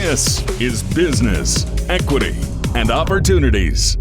This is Business, Equity, and Opportunities.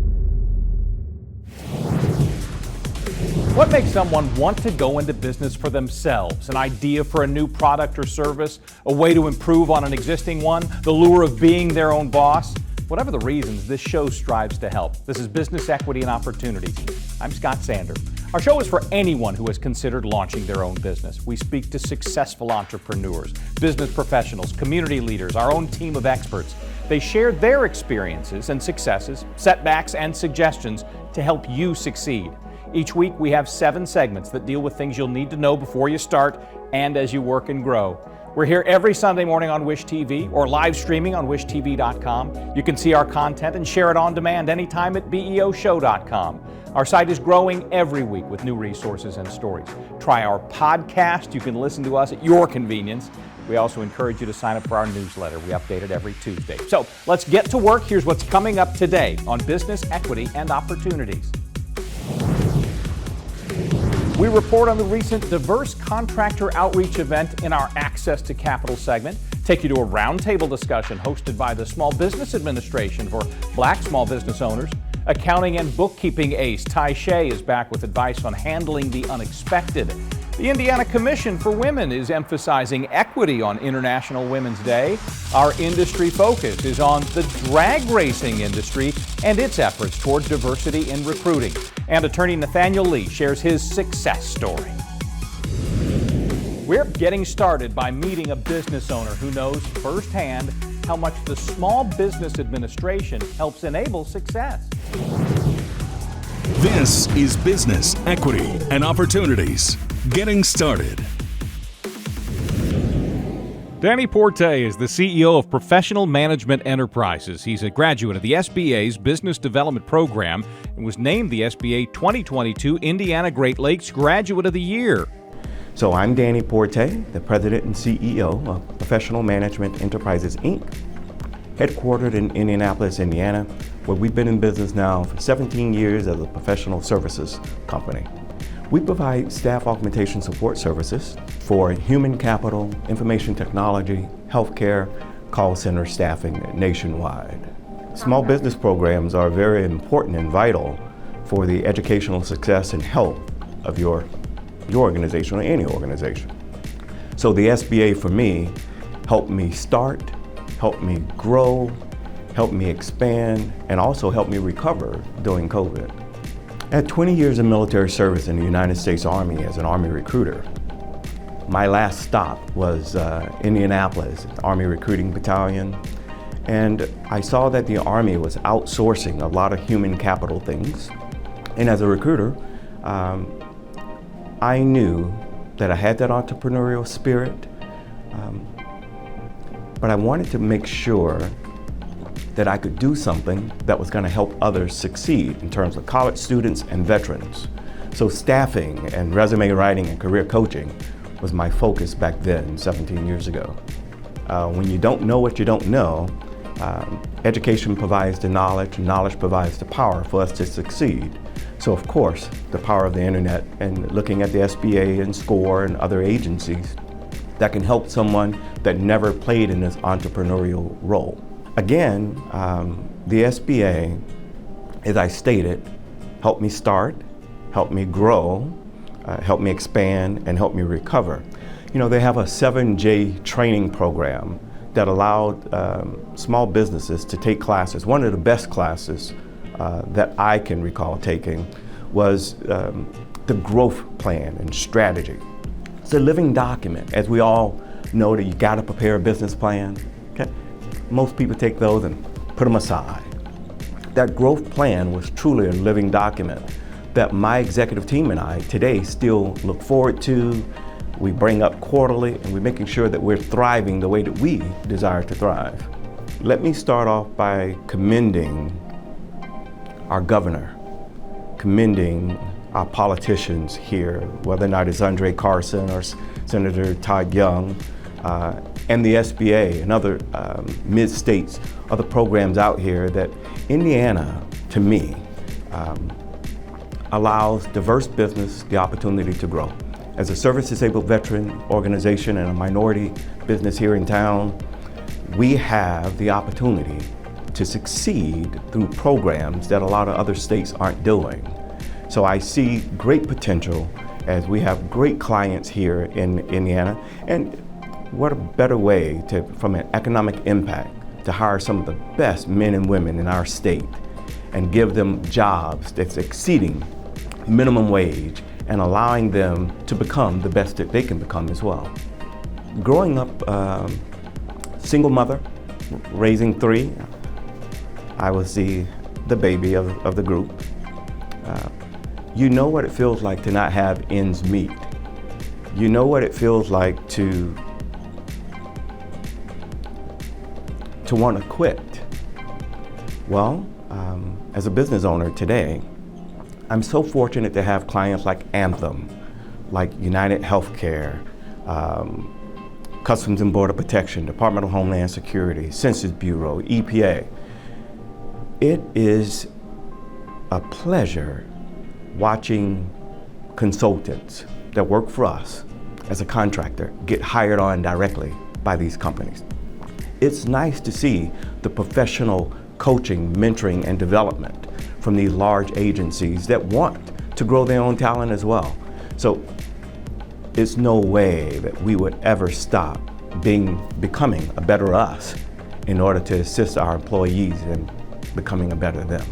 What makes someone want to go into business for themselves? An idea for a new product or service? A way to improve on an existing one? The lure of being their own boss? Whatever the reasons, this show strives to help. This is Business, Equity, and Opportunities. I'm Scott Sander. Our show is for anyone who has considered launching their own business. We speak to successful entrepreneurs, business professionals, community leaders, our own team of experts. They share their experiences and successes, setbacks, and suggestions to help you succeed. Each week we have 7 segments that deal with things you'll need to know before you start and as you work and grow. We're here every Sunday morning on Wish TV or live streaming on wishtv.com. You can see our content and share it on demand anytime at BE&Oshow.com. Our site is growing every week with new resources and stories. Try our podcast. You can listen to us at your convenience. We also encourage you to sign up for our newsletter. We update it every Tuesday. So let's get to work. Here's what's coming up today on Business, Equity, and Opportunities. We report on the recent Diverse Contractor Outreach Event in our Access to Capital segment, take you to a roundtable discussion hosted by the Small Business Administration for Black small business owners. Accounting and bookkeeping ace Ty Shea is back with advice on handling the unexpected. The Indiana Commission for Women is emphasizing equity on International Women's Day. Our industry focus is on the drag racing industry and its efforts toward diversity in recruiting. And attorney Nathaniel Lee shares his success story. We're getting started by meeting a business owner who knows firsthand how much the Small Business Administration helps enable success. This is Business, Equity, and Opportunities. Getting started. Danny Portee is the CEO of Professional Management Enterprises. He's a graduate of the SBA's Business Development Program and was named the SBA 2022 Indiana Great Lakes Graduate of the Year. So I'm Danny Portee, the President and CEO of Professional Management Enterprises, Inc., headquartered in Indianapolis, Indiana, where we've been in business now for 17 years as a professional services company. We provide staff augmentation support services for human capital, information technology, healthcare, call center staffing nationwide. Small business programs are very important and vital for the educational success and health of your organization or any organization. So the SBA for me helped me start, helped me grow, helped me expand, and also helped me recover during COVID. I had 20 years of military service in the United States Army as an Army recruiter. My last stop was Indianapolis, Army Recruiting Battalion, and I saw that the Army was outsourcing a lot of human capital things. And as a recruiter, I knew that I had that entrepreneurial spirit, but I wanted to make sure that I could do something that was going to help others succeed in terms of college students and veterans. So staffing and resume writing and career coaching was my focus back then, 17 years ago. When you don't know what you don't know, education provides the knowledge, knowledge provides the power for us to succeed. So of course, the power of the internet and looking at the SBA and SCORE and other agencies that can help someone that never played in this entrepreneurial role. Again, the SBA, as I stated, helped me start, helped me grow, helped me expand, and helped me recover. You know, they have a 7J training program that allowed small businesses to take classes. One of the best classes that I can recall taking was the growth plan and strategy. It's a living document. As we all know that you gotta prepare a business plan, okay? Most people take those and put them aside. That growth plan was truly a living document that my executive team and I today still look forward to. We bring up quarterly and we're making sure that we're thriving the way that we desire to thrive. Let me start off by commending our governor, commending our politicians here, whether or not it's André Carson or Senator Todd Young, and the SBA and other mid-states, other programs out here that Indiana, to me, allows diverse business the opportunity to grow. As a service-disabled veteran organization and a minority business here in town, we have the opportunity to succeed through programs that a lot of other states aren't doing. So I see great potential as we have great clients here in Indiana. And what a better way to, from an economic impact, to hire some of the best men and women in our state and give them jobs that's exceeding minimum wage and allowing them to become the best that they can become as well. Growing up, single mother, raising 3, I was the baby of the group. You know what it feels like to not have ends meet. You know what it feels like to want to quit. Well, as a business owner today, I'm so fortunate to have clients like Anthem, like United Healthcare, Customs and Border Protection, Department of Homeland Security, Census Bureau, EPA. It is a pleasure watching consultants that work for us as a contractor get hired on directly by these companies. It's nice to see the professional coaching, mentoring, and development from these large agencies that want to grow their own talent as well. So it's no way that we would ever stop becoming a better us in order to assist our employees in becoming a better them.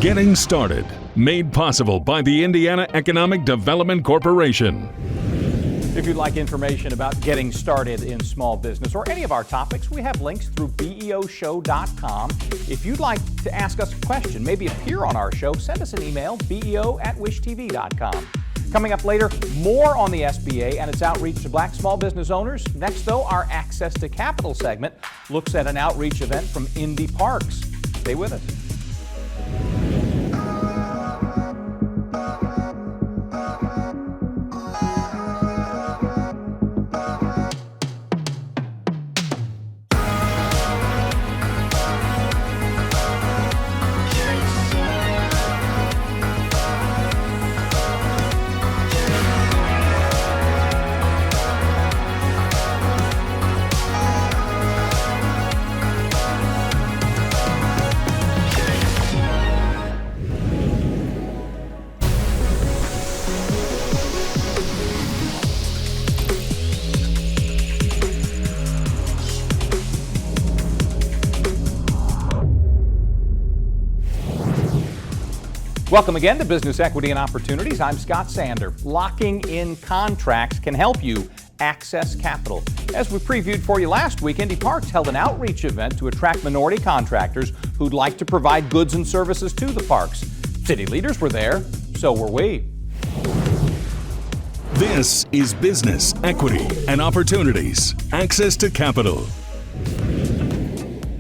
Getting Started, made possible by the Indiana Economic Development Corporation. If you'd like information about getting started in small business or any of our topics, we have links through beoshow.com. If you'd like to ask us a question, maybe appear on our show, send us an email, beo@wishtv.com. Coming up later, more on the SBA and its outreach to Black small business owners. Next, though, our Access to Capital segment looks at an outreach event from Indy Parks. Stay with us. Welcome again to Business Equity and Opportunities. I'm Scott Sander. Locking in contracts can help you access capital. As we previewed for you last week, Indy Parks held an outreach event to attract minority contractors who'd like to provide goods and services to the parks. City leaders were there, so were we. This is Business Equity and Opportunities, Access to Capital.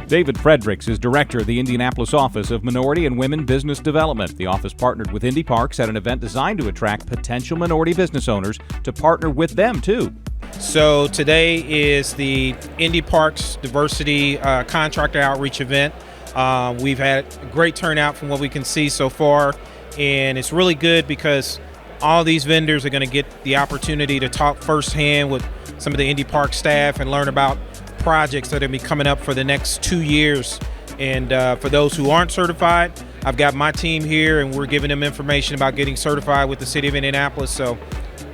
David Fredricks is director of the Indianapolis Office of Minority and Women Business Development. The office partnered with Indy Parks at an event designed to attract potential minority business owners to partner with them, too. So today is the Indy Parks Diversity Contractor Outreach Event. We've had a great turnout from what we can see so far, and it's really good because all these vendors are going to get the opportunity to talk firsthand with some of the Indy Park staff and learn about projects that are going to be coming up for the next 2 years. And for those who aren't certified, I've got my team here and we're giving them information about getting certified with the city of Indianapolis. So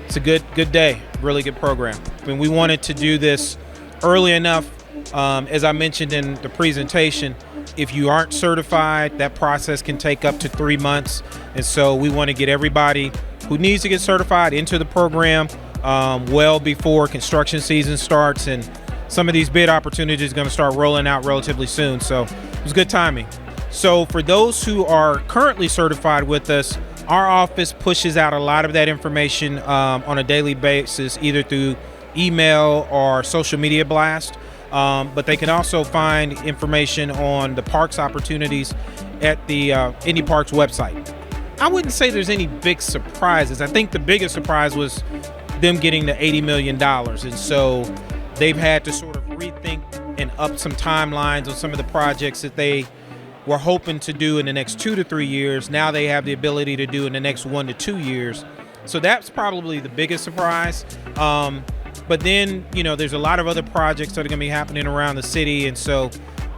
it's a good day, really good program. I mean, we wanted to do this early enough. As I mentioned in the presentation, if you aren't certified, that process can take up to 3 months. And so we want to get everybody who needs to get certified into the program well before construction season starts, and some of these bid opportunities are going to start rolling out relatively soon. So it was good timing. So for those who are currently certified with us, our office pushes out a lot of that information on a daily basis, either through email or social media blast. But they can also find information on the parks opportunities at the Indy Parks website. I wouldn't say there's any big surprises. I think the biggest surprise was them getting the $80 million. And so they've had to sort of rethink and up some timelines on some of the projects that they were hoping to do in the next 2 to 3 years. Now they have the ability to do in the next 1 to 2 years. So that's probably the biggest surprise. But then, there's a lot of other projects that are going to be happening around the city. And so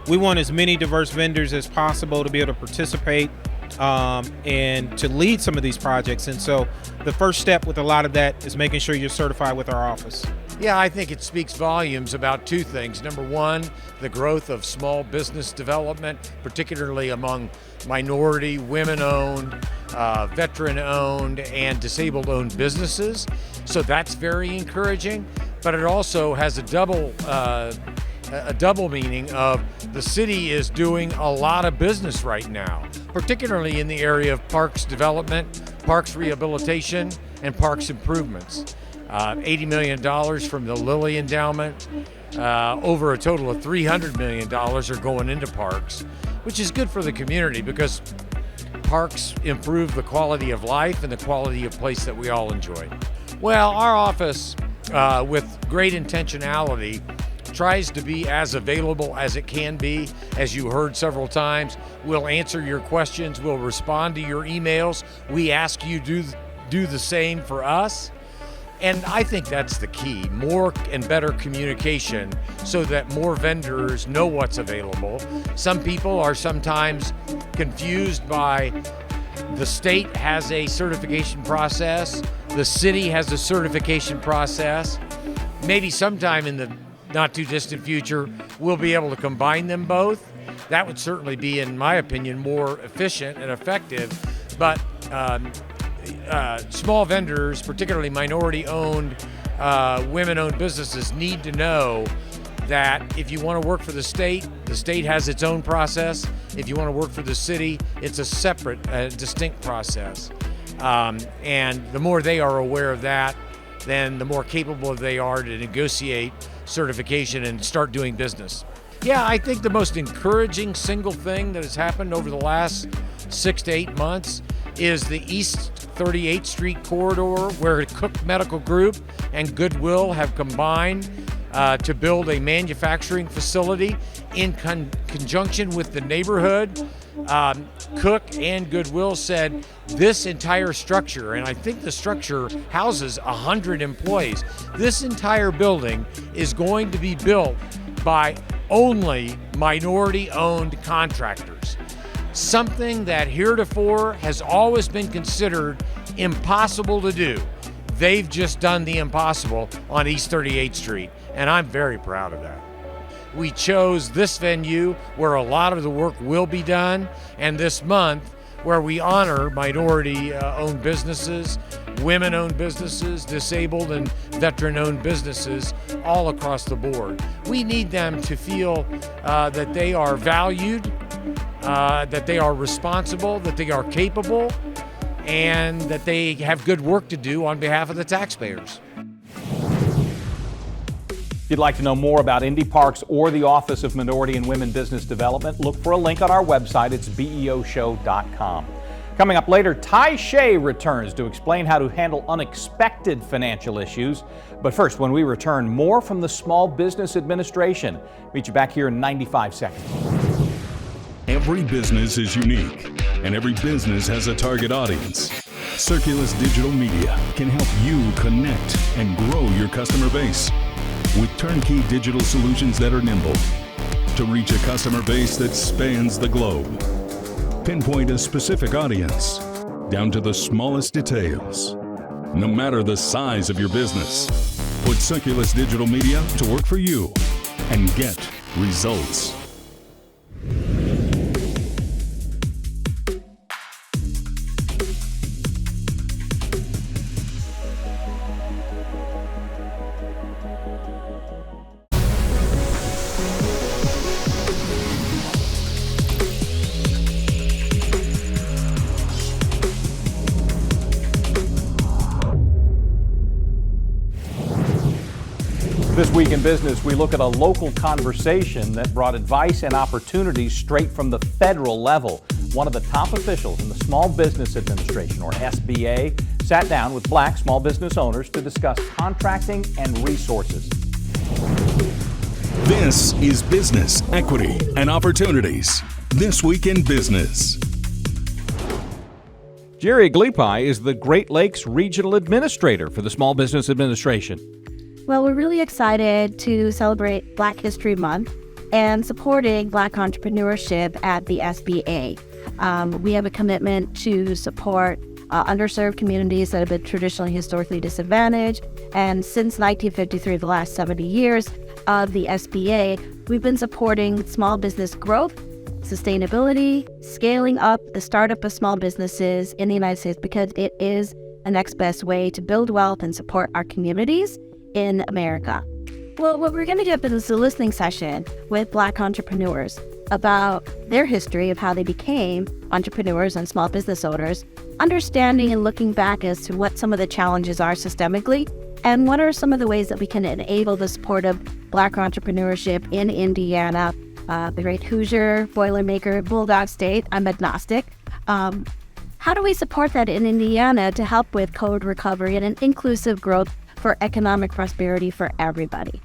we want as many diverse vendors as possible to be able to participate and to lead some of these projects. And so the first step with a lot of that is making sure you're certified with our office. Yeah, I think it speaks volumes about two things. Number one, the growth of small business development, particularly among minority, women-owned, veteran-owned, and disabled-owned businesses. So that's very encouraging. But it also has a double meaning of the city is doing a lot of business right now, particularly in the area of parks development, parks rehabilitation, and parks improvements. $80 million from the Lilly Endowment, over a total of $300 million are going into parks, which is good for the community because parks improve the quality of life and the quality of place that we all enjoy. Well, our office, with great intentionality, tries to be as available as it can be. As you heard several times, we'll answer your questions, we'll respond to your emails. We ask you to do the same for us. And I think that's the key, more and better communication so that more vendors know what's available. Some people are sometimes confused by the state has a certification process, the city has a certification process. Maybe sometime in the not too distant future, we'll be able to combine them both. That would certainly be, in my opinion, more efficient and effective. But small vendors, particularly minority-owned, women-owned businesses, need to know that if you want to work for the state has its own process. If you want to work for the city, it's a separate, distinct process. And the more they are aware of that, then the more capable they are to negotiate certification and start doing business. Yeah, I think the most encouraging single thing that has happened over the last 6 to 8 months is the East 38th Street corridor, where Cook Medical Group and Goodwill have combined to build a manufacturing facility in conjunction with the neighborhood. Cook and Goodwill said this entire structure, and I think the structure houses 100 employees, this entire building is going to be built by only minority-owned contractors. Something that heretofore has always been considered impossible to do. They've just done the impossible on East 38th Street, and I'm very proud of that. We chose this venue where a lot of the work will be done, and this month where we honor minority-owned businesses, women-owned businesses, disabled and veteran-owned businesses all across the board. We need them to feel that they are valued, that they are responsible, that they are capable, and that they have good work to do on behalf of the taxpayers. If you'd like to know more about Indy Parks or the Office of Minority and Women Business Development, look for a link on our website. It's beoshow.com. Coming up later, Ty Shea returns to explain how to handle unexpected financial issues. But first, when we return, more from the Small Business Administration. Meet you back here in 95 seconds. Every business is unique, and every business has a target audience. Circulus Digital Media can help you connect and grow your customer base with turnkey digital solutions that are nimble to reach a customer base that spans the globe. Pinpoint a specific audience down to the smallest details. No matter the size of your business, put Circulus Digital Media to work for you and get results. This week in business, we look at a local conversation that brought advice and opportunities straight from the federal level. One of the top officials in the Small Business Administration, or SBA, sat down with Black small business owners to discuss contracting and resources. This is Business, Equity, and Opportunities. This week in business. Geri Aglipay is the Great Lakes Regional Administrator for the Small Business Administration. Well, we're really excited to celebrate Black History Month and supporting Black entrepreneurship at the SBA. We have a commitment to support underserved communities that have been traditionally historically disadvantaged. And since 1953, the last 70 years of the SBA, we've been supporting small business growth, sustainability, scaling up the startup of small businesses in the United States because it is the next best way to build wealth and support our communities in America. Well, what we're going to do is a listening session with Black entrepreneurs about their history of how they became entrepreneurs and small business owners, understanding and looking back as to what some of the challenges are systemically, and what are some of the ways that we can enable the support of Black entrepreneurship in Indiana, the great Hoosier, Boilermaker, Bulldog State. I'm agnostic. How do we support that in Indiana to help with code recovery and an inclusive growth for economic prosperity for everybody?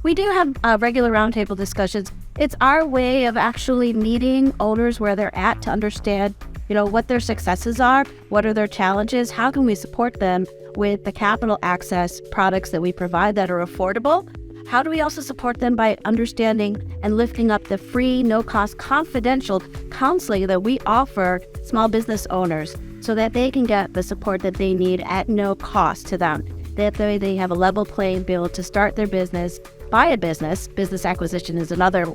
We do have regular roundtable discussions. It's our way of actually meeting owners where they're at to understand, what their successes are, what are their challenges, how can we support them with the capital access products that we provide that are affordable. How do we also support them by understanding and lifting up the free, no-cost, confidential counseling that we offer small business owners so that they can get the support that they need at no cost to them. That way they have a level playing field to start their business, buy a business. Business acquisition is another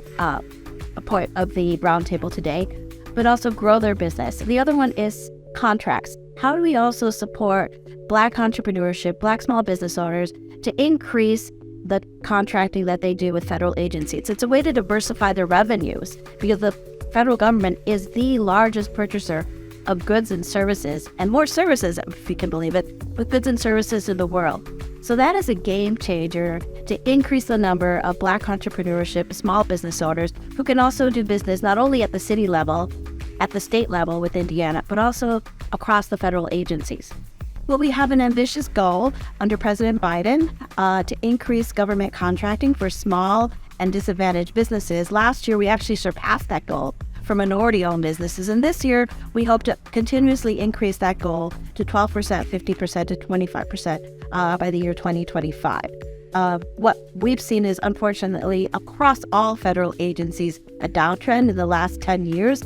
point of the roundtable today, but also grow their business. The other one is contracts. How do we also support Black entrepreneurship, Black small business owners to increase the contracting that they do with federal agencies? It's a way to diversify their revenues because the federal government is the largest purchaser of goods and services, and more services, if you can believe it, with goods and services in the world. So that is a game changer to increase the number of Black entrepreneurship, small business owners who can also do business not only at the city level, at the state level with Indiana, but also across the federal agencies. Well, we have an ambitious goal under President Biden to increase government contracting for small and disadvantaged businesses. Last year, we actually surpassed that goal for minority-owned businesses. And this year, we hope to continuously increase that goal to 12%, 50% to 25% by the year 2025. What we've seen is, unfortunately, across all federal agencies, a downtrend in the last 10 years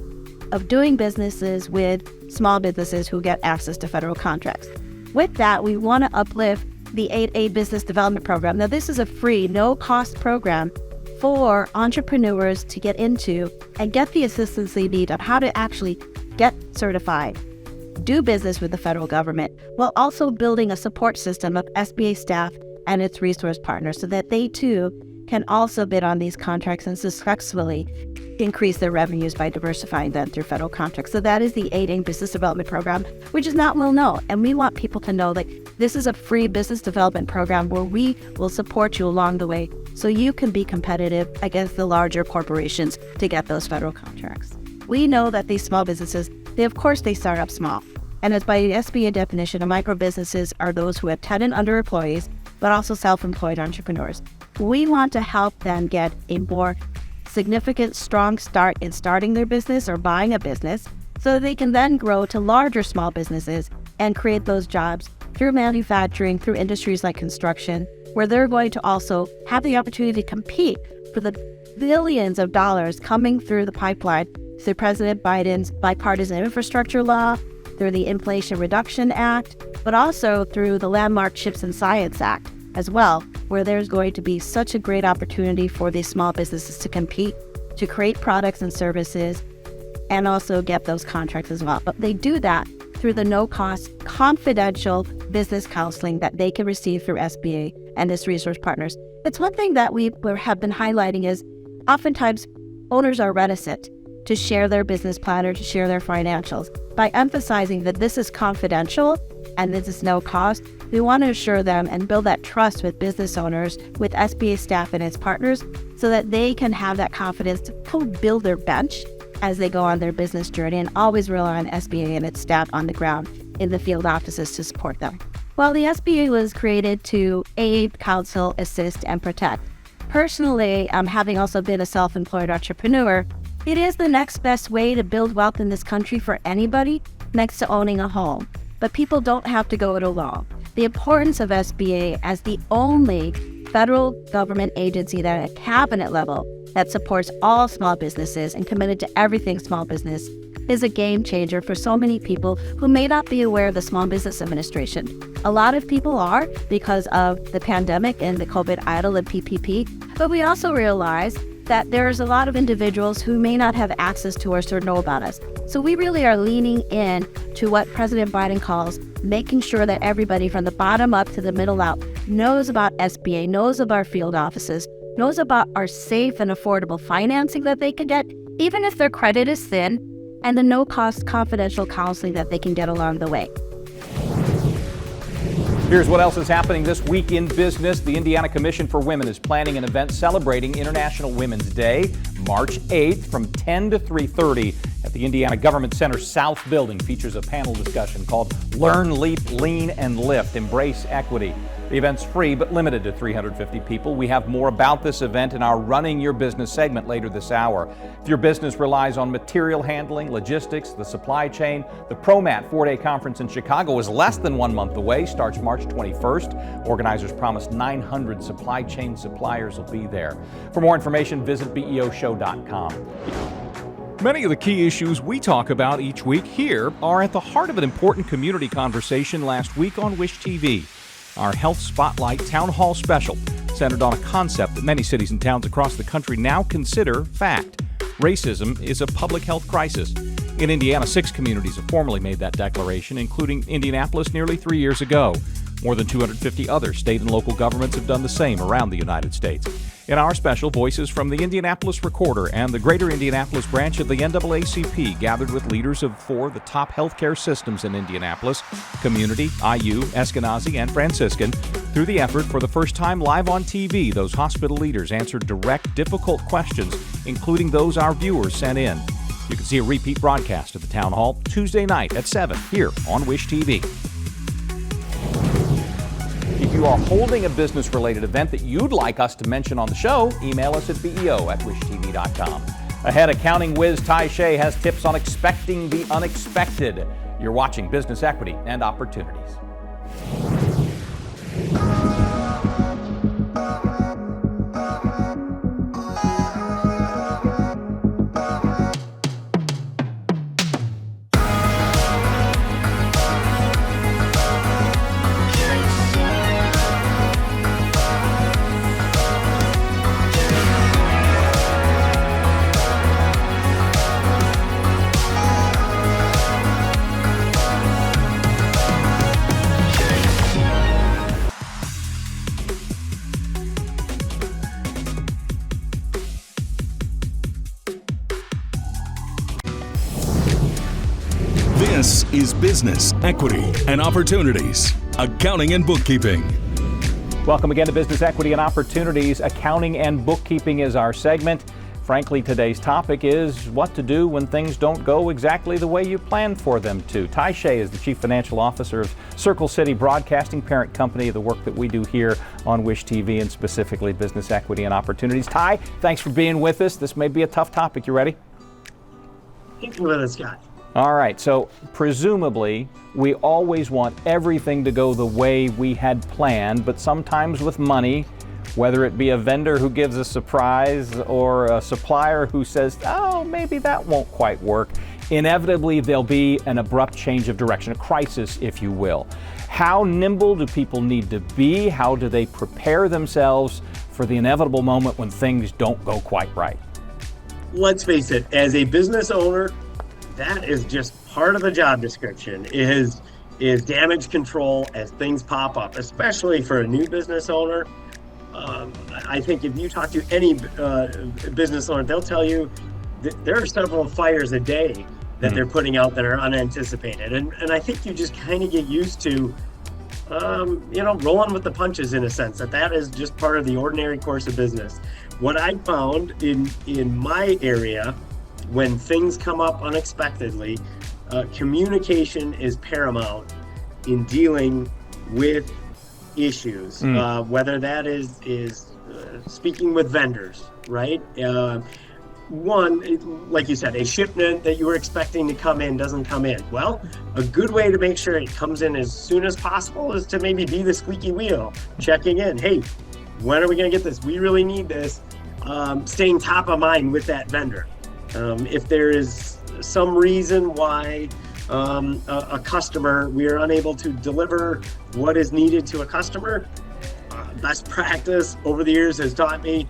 of doing businesses with small businesses who get access to federal contracts. With that, we want to uplift the 8A Business Development Program. Now, this is a free, no-cost program for entrepreneurs to get into and get the assistance they need on how to actually get certified, do business with the federal government, while also building a support system of SBA staff and its resource partners so that they too can also bid on these contracts and successfully increase their revenues by diversifying them through federal contracts. So that is the 8A Business Development Program, which is not well known. And we want people to know that this is a free business development program where we will support you along the way so you can be competitive against the larger corporations to get those federal contracts. We know that these small businesses, they start up small. And as by the SBA definition, micro businesses are those who have 10 and under employees, but also self-employed entrepreneurs. We want to help them get a more significant, strong start in starting their business or buying a business so that they can then grow to larger small businesses and create those jobs through manufacturing, through industries like construction, where they're going to also have the opportunity to compete for the billions of dollars coming through the pipeline through President Biden's bipartisan infrastructure law, through the Inflation Reduction Act, but also through the landmark CHIPS and Science Act as well, where there's going to be such a great opportunity for these small businesses to compete, to create products and services, and also get those contracts as well. But they do that through the no-cost, confidential business counseling that they can receive through SBA and its resource partners. It's one thing that we have been highlighting is oftentimes owners are reticent to share their business plan or to share their financials. By emphasizing that this is confidential and this is no cost, we want to assure them and build that trust with business owners, with SBA staff and its partners, so that they can have that confidence to build their bench as they go on their business journey and always rely on SBA and its staff on the ground in the field offices to support them. Well, the SBA was created to aid, counsel, assist, and protect. Personally, having also been a self-employed entrepreneur, it is the next best way to build wealth in this country for anybody next to owning a home. But people don't have to go it alone. The importance of SBA as the only federal government agency that at a cabinet level that supports all small businesses and committed to everything small business is a game changer for so many people who may not be aware of the Small Business Administration. A lot of people are because of the pandemic and the COVID EIDL and PPP, but we also realize that there's a lot of individuals who may not have access to us or know about us. So we really are leaning in to what President Biden calls making sure that everybody from the bottom up to the middle out knows about SBA, knows about our field offices, knows about our safe and affordable financing that they can get, even if their credit is thin, and the no-cost confidential counseling that they can get along the way. Here's what else is happening this week in business. The Indiana Commission for Women is planning an event celebrating International Women's Day, March 8th from 10 to 3:30 at the Indiana Government Center South Building. Features a panel discussion called Learn, Leap, Lean, and Lift, Embrace Equity. The event's free but limited to 350 people. We have more about this event in our Running Your Business segment later this hour. If your business relies on material handling, logistics, the supply chain, the ProMat 4-day conference in Chicago is less than 1 month away, starts March 21st. Organizers promise 900 supply chain suppliers will be there. For more information, visit BEOshow.com. Many of the key issues we talk about each week here are at the heart of an important community conversation last week on Wish TV. Our Health Spotlight Town Hall special centered on a concept that many cities and towns across the country now consider fact. Racism is a public health crisis. In Indiana, 6 communities have formally made that declaration, including Indianapolis nearly 3 years ago. More than 250 other state and local governments have done the same around the United States. In our special, voices from the Indianapolis Recorder and the Greater Indianapolis branch of the NAACP gathered with leaders of 4 of the top healthcare systems in Indianapolis: Community, IU, Eskenazi, and Franciscan. Through the effort, for the first time live on TV, those hospital leaders answered direct, difficult questions, including those our viewers sent in. You can see a repeat broadcast of the Town Hall Tuesday night at 7 here on Wish TV. If you are holding a business-related event that you'd like us to mention on the show, email us at beo@wishtv.com. Ahead, accounting whiz Ty Shea has tips on expecting the unexpected. You're watching Business Equity and Opportunities. This is Business, Equity, and Opportunities, Accounting and Bookkeeping. Welcome again to Business Equity and Opportunities. Accounting and bookkeeping is our segment. Frankly, today's topic is what to do when things don't go exactly the way you planned for them to. Ty Shea is the Chief Financial Officer of Circle City Broadcasting, parent company of the work that we do here on Wish TV and specifically Business Equity and Opportunities. Ty, thanks for being with us. This may be a tough topic. You ready? Thank you with us, Scott. All right, so presumably we always want everything to go the way we had planned, but sometimes with money, whether it be a vendor who gives a surprise or a supplier who says, oh, maybe that won't quite work, inevitably there'll be an abrupt change of direction, a crisis, if you will. How nimble do people need to be? How do they prepare themselves for the inevitable moment when things don't go quite right? Let's face it, as a business owner, that is just part of the job description, is damage control as things pop up, especially for a new business owner. I think if you talk to any business owner, they'll tell you that there are several fires a day that they're putting out that are unanticipated. And I think you just kind of get used to, rolling with the punches in a sense, that is just part of the ordinary course of business. What I found in my area, when things come up unexpectedly, communication is paramount in dealing with issues, whether that is speaking with vendors, right? One, like you said, a shipment that you were expecting to come in doesn't come in. Well, a good way to make sure it comes in as soon as possible is to maybe be the squeaky wheel, checking in. Hey, when are we going to get this? We really need this. Staying top of mind with that vendor. If there is some reason why a customer, we are unable to deliver what is needed to a customer, best practice over the years has taught me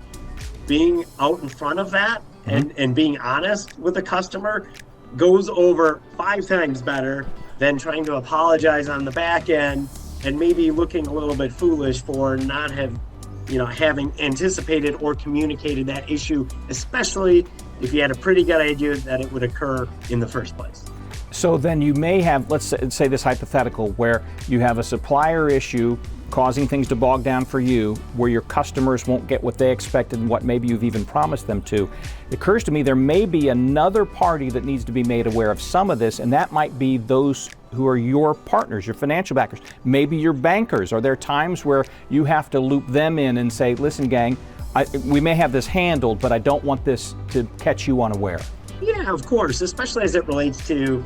being out in front of that and being honest with the customer goes over 5 times better than trying to apologize on the back end and maybe looking a little bit foolish for not having anticipated or communicated that issue, especially if you had a pretty good idea that it would occur in the first place. So then you may have, let's say this hypothetical, where you have a supplier issue causing things to bog down for you, where your customers won't get what they expected and what maybe you've even promised them to. It occurs to me there may be another party that needs to be made aware of some of this, and that might be those who are your partners, your financial backers, maybe your bankers. Are there times where you have to loop them in and say, listen, gang, we may have this handled, but I don't want this to catch you unaware? Yeah, of course, especially as it relates to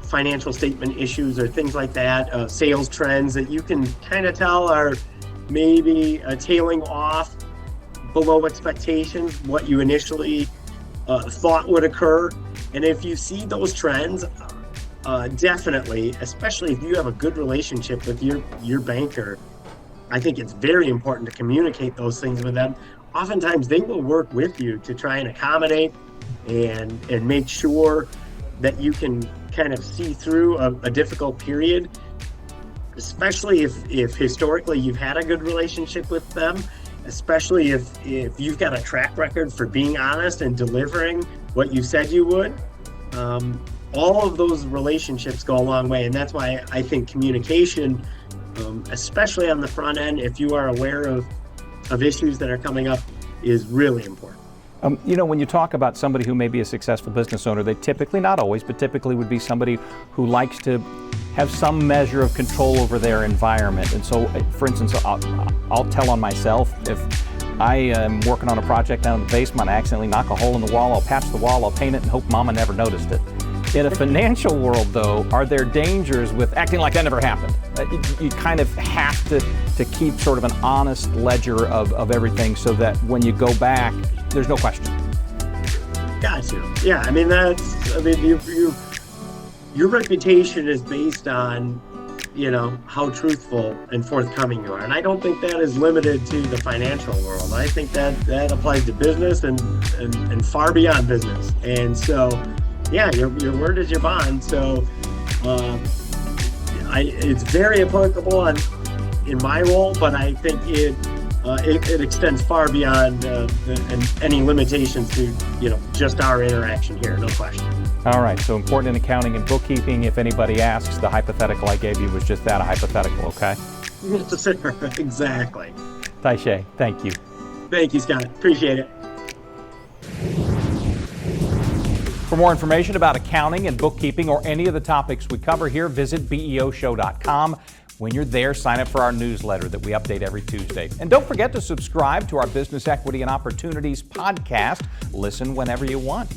financial statement issues or things like that, sales trends that you can kind of tell are maybe tailing off below expectations, what you initially thought would occur. And if you see those trends, definitely, especially if you have a good relationship with your banker, I think it's very important to communicate those things with them. Oftentimes they will work with you to try and accommodate and make sure that you can kind of see through a difficult period, especially if historically you've had a good relationship with them, especially if you've got a track record for being honest and delivering what you said you would. All of those relationships go a long way, and that's why I think communication, especially on the front end, if you are aware of issues that are coming up, is really important. When you talk about somebody who may be a successful business owner, they typically, not always, but typically would be somebody who likes to have some measure of control over their environment. And so, for instance, I'll tell on myself, if I am working on a project down in the basement, I accidentally knock a hole in the wall, I'll patch the wall, I'll paint it, and hope Mama never noticed it. In a financial world, though, are there dangers with acting like that never happened? You kind of have to keep sort of an honest ledger of everything so that when you go back, there's no question. Got you. Yeah, your reputation is based on, how truthful and forthcoming you are. And I don't think that is limited to the financial world. I think that applies to business and far beyond business. And so, yeah, your word is your bond. So it's very applicable in my role, but I think it extends far beyond any limitations to just our interaction here. No question. All right. So important in accounting and bookkeeping. If anybody asks, the hypothetical I gave you was just that, a hypothetical. Okay. Exactly. Taishe, thank you. Thank you, Scott. Appreciate it. For more information about accounting and bookkeeping or any of the topics we cover here, visit beoshow.com. When you're there, sign up for our newsletter that we update every Tuesday. And don't forget to subscribe to our Business Equity and Opportunities podcast. Listen whenever you want.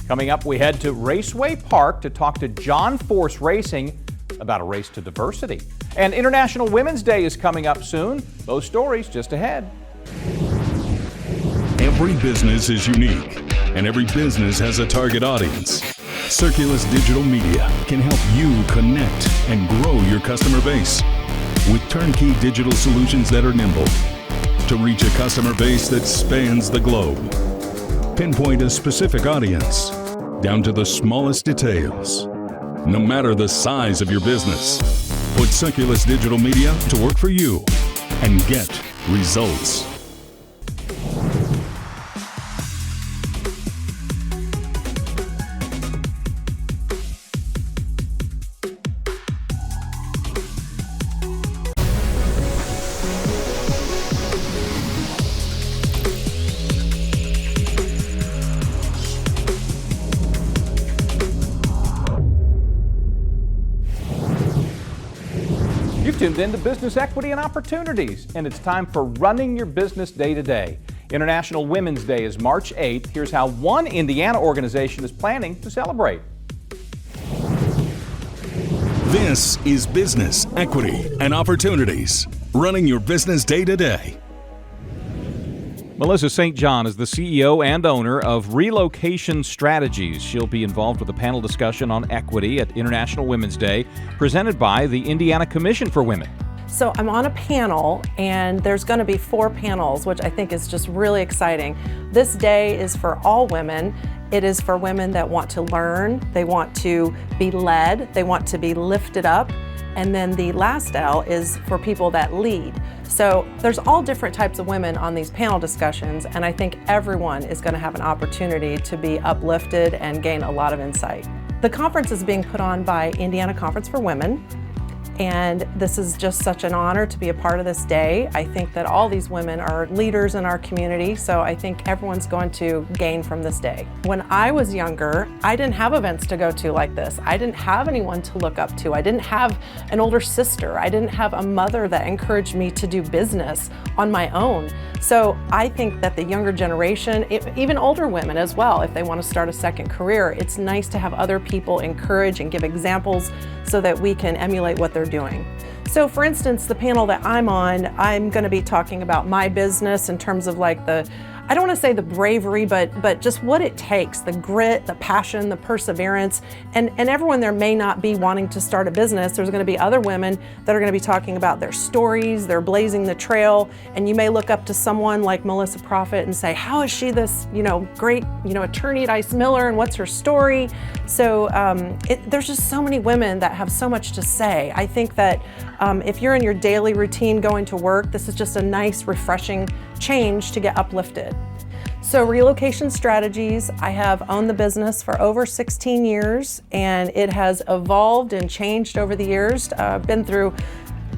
Coming up, we head to Raceway Park to talk to John Force Racing about a race to diversity. And International Women's Day is coming up soon. Those stories just ahead. Every business is unique, and every business has a target audience. Circulus Digital Media can help you connect and grow your customer base with turnkey digital solutions that are nimble to reach a customer base that spans the globe. Pinpoint a specific audience down to the smallest details. No matter the size of your business, put Circulus Digital Media to work for you and get results. Tuned into Business Equity and Opportunities, and it's time for Running Your Business Day to Day. International Women's Day is March 8th. Here's how one Indiana organization is planning to celebrate. This is Business Equity and Opportunities, running your business day to day. Melissa St. John is the CEO and owner of Relocation Strategies. She'll be involved with a panel discussion on equity at International Women's Day, presented by the Indiana Commission for Women. So I'm on a panel, and there's going to be 4 panels, which I think is just really exciting. This day is for all women. It is for women that want to learn, they want to be led, they want to be lifted up. And then the last L is for people that lead. So there's all different types of women on these panel discussions, and I think everyone is going to have an opportunity to be uplifted and gain a lot of insight. The conference is being put on by Indiana Conference for Women, and this is just such an honor to be a part of this day. I think that all these women are leaders in our community, so I think everyone's going to gain from this day. When I was younger, I didn't have events to go to like this. I didn't have anyone to look up to. I didn't have an older sister. I didn't have a mother that encouraged me to do business on my own. So I think that the younger generation, even older women as well, if they want to start a second career, it's nice to have other people encourage and give examples so that we can emulate what they're doing. So for instance, the panel that I'm on, I'm going to be talking about my business in terms of like I don't want to say the bravery, but just what it takes, the grit, the passion, the perseverance, and everyone there may not be wanting to start a business. There's going to be other women that are going to be talking about their stories, they're blazing the trail, and you may look up to someone like Melissa Prophet and say, how is she this, great, attorney at Ice Miller, and what's her story? So there's just so many women that have so much to say. I think that if you're in your daily routine going to work, this is just a nice, refreshing change to get uplifted. So Relocation Strategies, I have owned the business for over 16 years, and it has evolved and changed over the years. Been through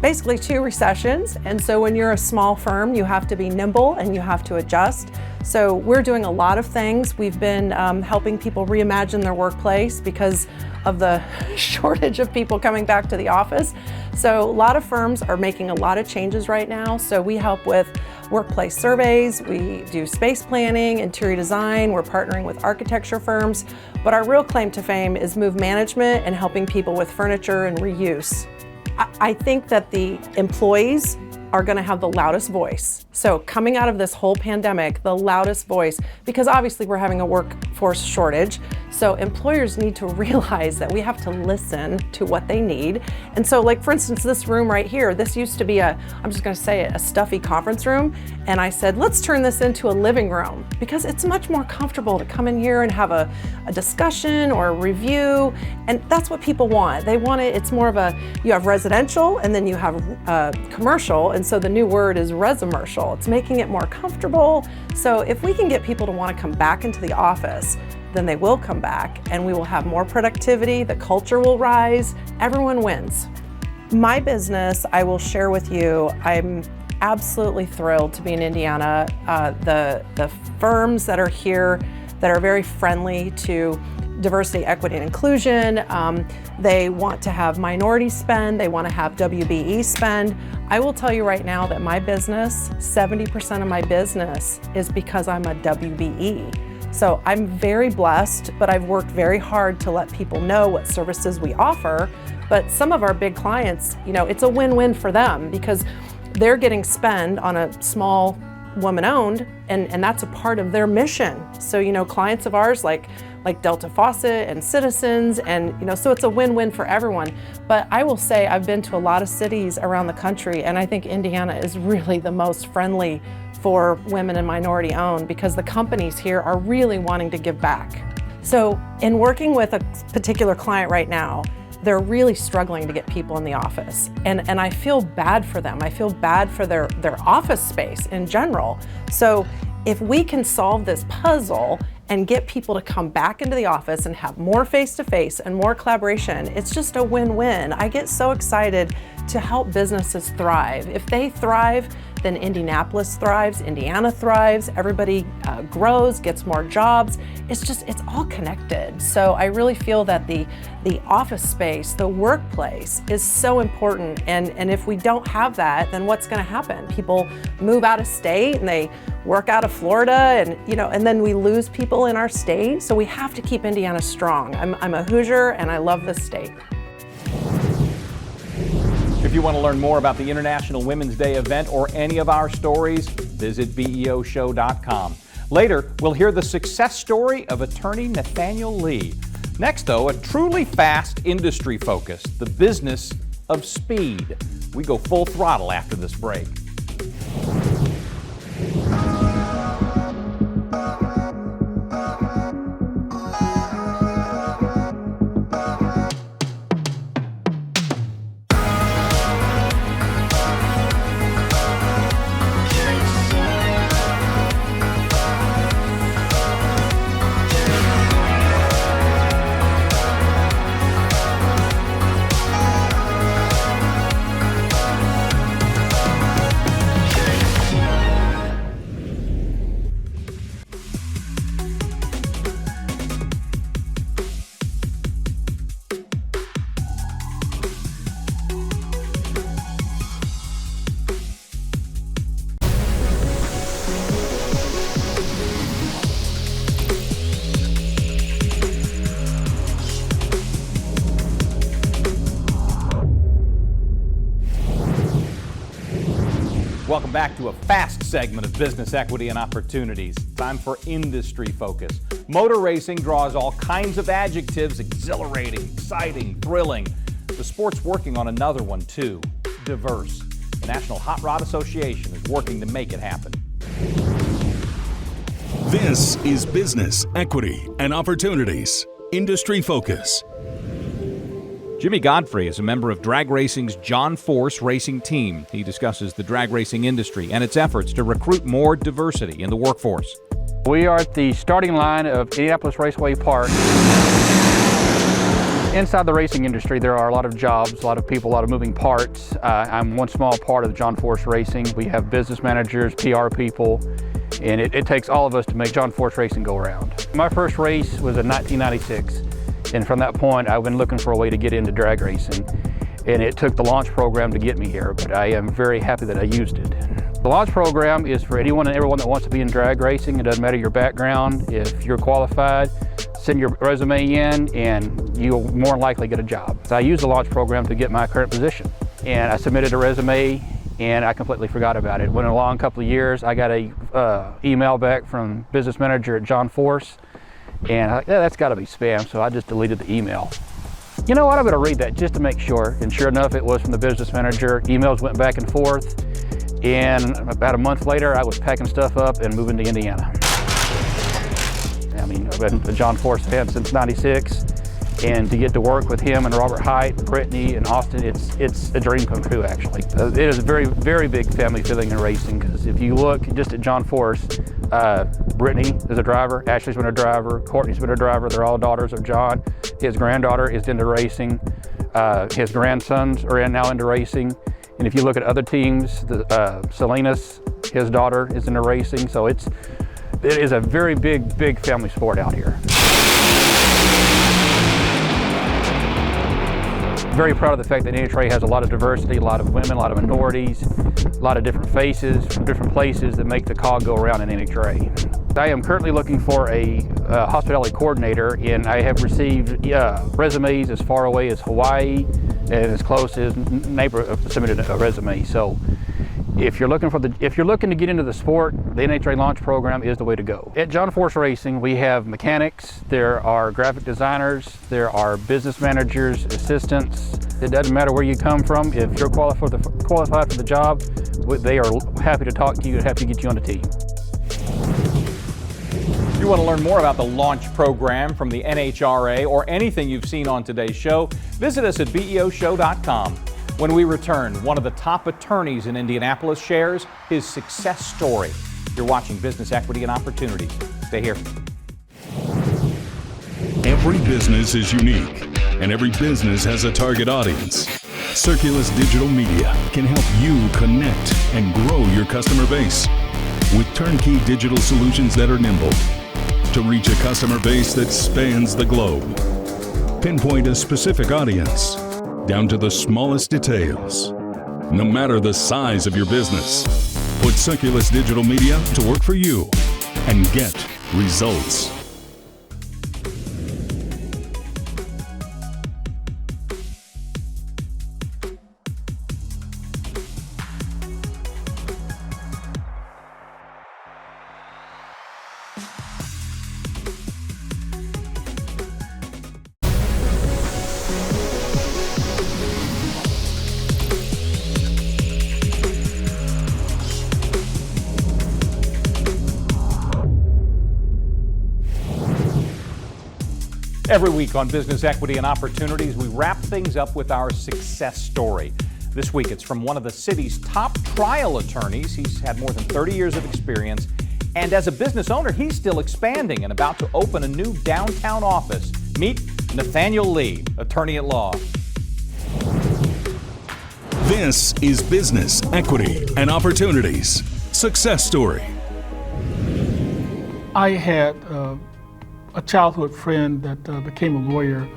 basically 2 recessions, and so when you're a small firm, you have to be nimble and you have to adjust. So we're doing a lot of things. We've been helping people reimagine their workplace because of the shortage of people coming back to the office. So a lot of firms are making a lot of changes right now. So we help with workplace surveys, we do space planning, interior design, we're partnering with architecture firms, but our real claim to fame is move management and helping people with furniture and reuse. I think that the employees are going to have the loudest voice. So coming out of this whole pandemic, the loudest voice, because obviously we're having a workforce shortage. So employers need to realize that we have to listen to what they need. And so like, for instance, this room right here, this used to be I'm just going to say it, a stuffy conference room. And I said, let's turn this into a living room because it's much more comfortable to come in here and have a discussion or a review. And that's what people want. They want it. It's more of you have residential and then you have commercial. And so the new word is residential. It's making it more comfortable. So if we can get people to want to come back into the office, then they will come back and we will have more productivity, the culture will rise, everyone wins. My business, I will share with you, I'm absolutely thrilled to be in Indiana. The firms that are here that are very friendly to diversity, equity, and inclusion. They want to have minority spend, they want to have WBE spend. I will tell you right now that my business, 70% of my business is because I'm a WBE. So I'm very blessed, but I've worked very hard to let people know what services we offer. But some of our big clients, it's a win-win for them because they're getting spend on a small woman-owned, and that's a part of their mission. So, clients of ours like Delta Faucet and Citizens, and so it's a win-win for everyone. But I will say I've been to a lot of cities around the country, and I think Indiana is really the most friendly for women and minority owned because the companies here are really wanting to give back. So in working with a particular client right now, they're really struggling to get people in the office. And I feel bad for them. I feel bad for their office space in general. So if we can solve this puzzle and get people to come back into the office and have more face-to-face and more collaboration, it's just a win-win. I get so excited to help businesses thrive. If they thrive, then Indianapolis thrives, Indiana thrives, everybody grows, gets more jobs. It's all connected. So I really feel that the office space, the workplace is so important. And if we don't have that, then what's gonna happen? People move out of state and they work out of Florida and then we lose people in our state. So we have to keep Indiana strong. I'm a Hoosier and I love this state. If you want to learn more about the International Women's Day event or any of our stories, visit BEOshow.com. Later, we'll hear the success story of attorney Nathaniel Lee. Next, though, a truly fast industry focus, the business of speed. We go full throttle after this break. Welcome back to a fast segment of Business Equity and Opportunities. Time for industry focus. Motor racing draws all kinds of adjectives: exhilarating, exciting, thrilling. The sport's working on another one too: diverse. The National Hot Rod Association is working to make it happen. This is Business Equity and Opportunities. Industry focus. Jimmy Godfrey is a member of drag racing's John Force racing team. He discusses the drag racing industry and its efforts to recruit more diversity in the workforce. We are at the starting line of Indianapolis Raceway Park. Inside the racing industry, there are a lot of jobs, a lot of people, a lot of moving parts. I'm one small part of the John Force Racing. We have business managers, PR people, and it takes all of us to make John Force Racing go around. My first race was in 1996. And from that point, I've been looking for a way to get into drag racing. And it took the launch program to get me here, but I am very happy that I used it. The launch program is for anyone and everyone that wants to be in drag racing. It doesn't matter your background. If you're qualified, send your resume in and you'll more than likely get a job. So I used the launch program to get my current position. And I submitted a resume and I completely forgot about it. Went along a couple of years, I got a email back from business manager at John Force. And I thought, yeah, that's got to be spam, so I just deleted the email. You know what, I'm going to read that just to make sure. And sure enough, it was from the business manager. Emails went back and forth. And about a month later, I was packing stuff up and moving to Indiana. I mean, I've been a John Force fan since '96. And to get to work with him and Robert Height, Brittany, and Austin, it's a dream come true, actually. It is a very, very big family feeling in racing, because if you look just at John Force, Brittany is a driver, Ashley's been a driver, Courtney's been a driver. They're all daughters of John. His granddaughter is into racing. His grandsons are now into racing. And if you look at other teams, Salinas, his daughter, is into racing. So it is a very big family sport out here. Very proud of the fact that NHRA has a lot of diversity, a lot of women, a lot of minorities, a lot of different faces from different places that make the cog go around in NHRA. I am currently looking for a hospitality coordinator, and I have received resumes as far away as Hawaii and as close as neighbor submitted a resume. So if you're looking to get into the sport, the NHRA launch program is the way to go. At John Force Racing, we have mechanics, there are graphic designers, there are business managers, assistants. It doesn't matter where you come from. If you're qualified for the job, they are happy to talk to you and happy to get you on the team. If you want to learn more about the launch program from the NHRA or anything you've seen on today's show, visit us at BEOshow.com. When we return, one of the top attorneys in Indianapolis shares his success story. You're watching Business Equity and Opportunities. Stay here. Every business is unique, and every business has a target audience. Circulus Digital Media can help you connect and grow your customer base with turnkey digital solutions that are nimble to reach a customer base that spans the globe. Pinpoint a specific audience down to the smallest details. No matter the size of your business, put Circulus Digital Media to work for you and get results. Every week on Business Equity and Opportunities, we wrap things up with our success story. This week, it's from one of the city's top trial attorneys. He's had more than 30 years of experience. And as a business owner, he's still expanding and about to open a new downtown office. Meet Nathaniel Lee, attorney at law. This is Business Equity and Opportunities Success Story. I had a childhood friend that became a lawyer,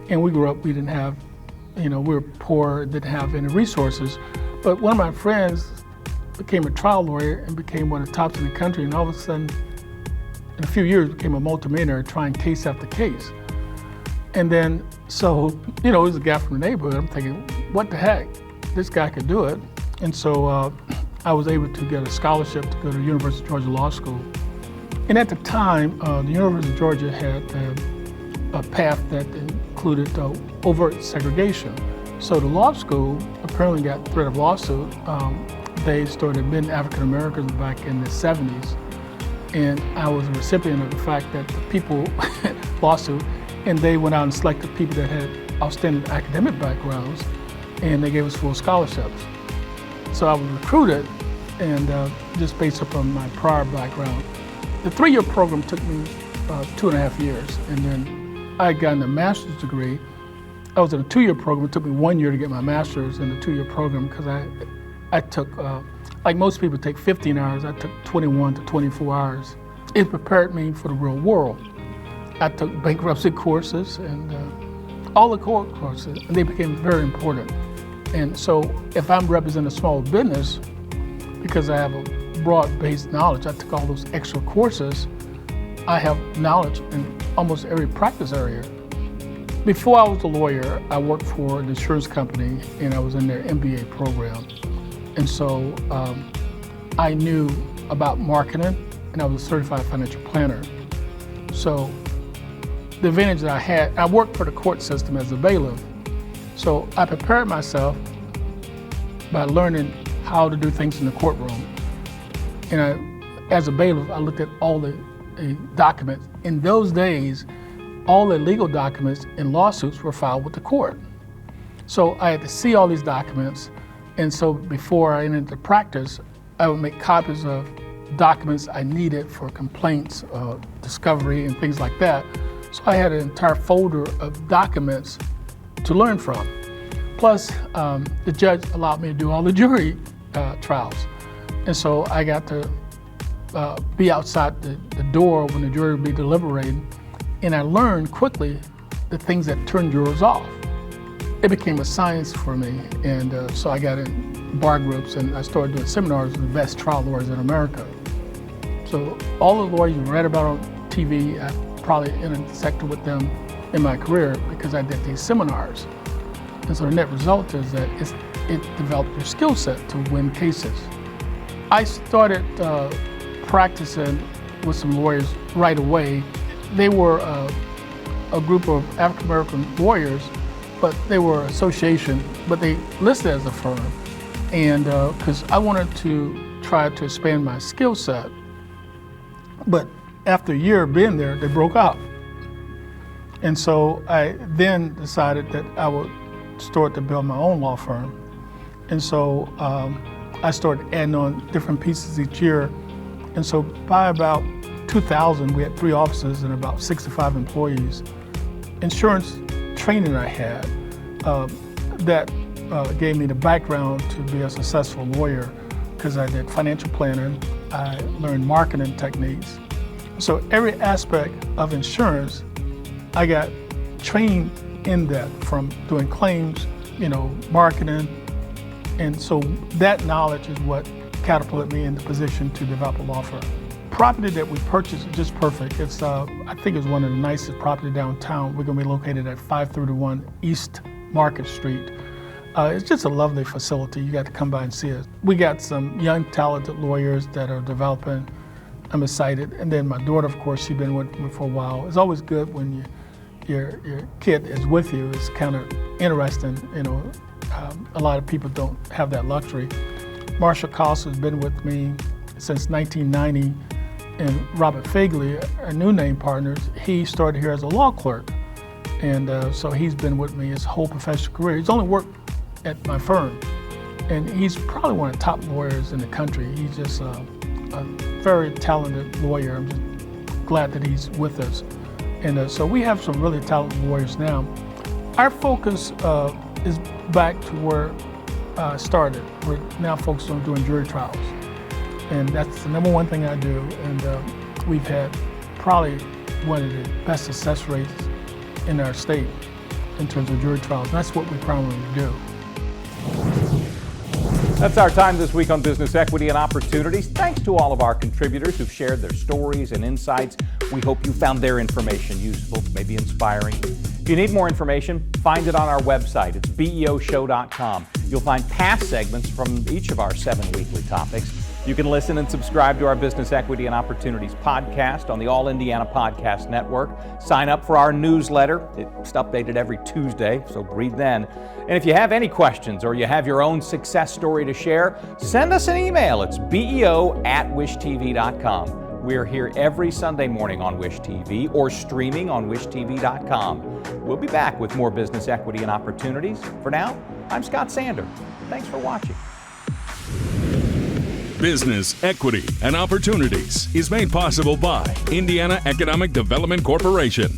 and we grew up, we didn't have, we were poor, didn't have any resources. But one of my friends became a trial lawyer and became one of the tops in the country, and all of a sudden, in a few years, became a multimillionaire trying case after case. And then, so, he was a guy from the neighborhood. I'm thinking, what the heck? This guy could do it. And so I was able to get a scholarship to go to the University of Georgia Law School. And at the time, the University of Georgia had a path that included overt segregation. So the law school apparently got the threat of lawsuit. They started admitting African Americans back in the 70s. And I was a recipient of the fact that the people lawsuit, and they went out and selected people that had outstanding academic backgrounds, and they gave us full scholarships. So I was recruited, and just based upon my prior background. The 3-year program took me 2.5 years, and then I had gotten a master's degree. I was in a 2-year program. It took me 1 year to get my master's in the 2-year program because I took, like most people take 15 hours, I took 21 to 24 hours. It prepared me for the real world. I took bankruptcy courses and all the court courses, and they became very important. And so if I'm representing a small business, because I have a broad-based knowledge, I took all those extra courses, I have knowledge in almost every practice area. Before I was a lawyer, I worked for an insurance company, and I was in their MBA program. And so I knew about marketing, and I was a certified financial planner. So the advantage that I had, I worked for the court system as a bailiff. So I prepared myself by learning how to do things in the courtroom. And as a bailiff, I looked at all the documents. In those days, all the legal documents in lawsuits were filed with the court. So I had to see all these documents. And so before I entered the practice, I would make copies of documents I needed for complaints, discovery, and things like that. So I had an entire folder of documents to learn from. Plus, the judge allowed me to do all the jury trials. And so I got to be outside the door when the jury would be deliberating. And I learned quickly the things that turned jurors off. It became a science for me. And so I got in bar groups, and I started doing seminars with the best trial lawyers in America. So all the lawyers you read about on TV, I probably intersected with them in my career because I did these seminars. And so the net result is that it developed your skill set to win cases. I started practicing with some lawyers right away. They were a group of African American lawyers, but they were an association, but they listed as a firm. And because I wanted to try to expand my skill set. But after a year of being there, they broke up. And so I then decided that I would start to build my own law firm. And so I started adding on different pieces each year. And so by about 2000, we had 3 offices and about 65 employees. Insurance training I had, that gave me the background to be a successful lawyer because I did financial planning, I learned marketing techniques. So every aspect of insurance, I got trained in that, from doing claims, marketing. And so that knowledge is what catapulted me in the position to develop a law firm. Property that we purchased is just perfect. It's, I think it's one of the nicest property downtown. We're gonna be located at 531 East Market Street. It's just a lovely facility. You got to come by and see it. We got some young, talented lawyers that are developing. I'm excited. And then my daughter, of course, she's been with me for a while. It's always good when your kid is with you. It's kind of interesting, a lot of people don't have that luxury. Marshall Carson has been with me since 1990, and Robert Fagley, our new name partners, he started here as a law clerk. And so he's been with me his whole professional career. He's only worked at my firm. And he's probably one of the top lawyers in the country. He's just a very talented lawyer. I'm just glad that he's with us. And so we have some really talented lawyers now. Our focus is back to where I started. We're now focused on doing jury trials. And that's the number one thing I do. And we've had probably one of the best success rates in our state in terms of jury trials. And that's what we primarily do. That's our time this week on Business Equity and Opportunities. Thanks to all of our contributors who've shared their stories and insights. We hope you found their information useful, maybe inspiring. If you need more information, find it on our website. It's beoshow.com. You'll find past segments from each of our 7 weekly topics. You can listen and subscribe to our Business Equity and Opportunities podcast on the All Indiana Podcast Network. Sign up for our newsletter. It's updated every Tuesday, so read then. And if you have any questions or you have your own success story to share, send us an email. It's beo@wishtv.com. We're here every Sunday morning on Wish TV or streaming on wishtv.com. We'll be back with more Business Equity and Opportunities. For now, I'm Scott Sander. Thanks for watching. Business Equity and Opportunities is made possible by Indiana Economic Development Corporation.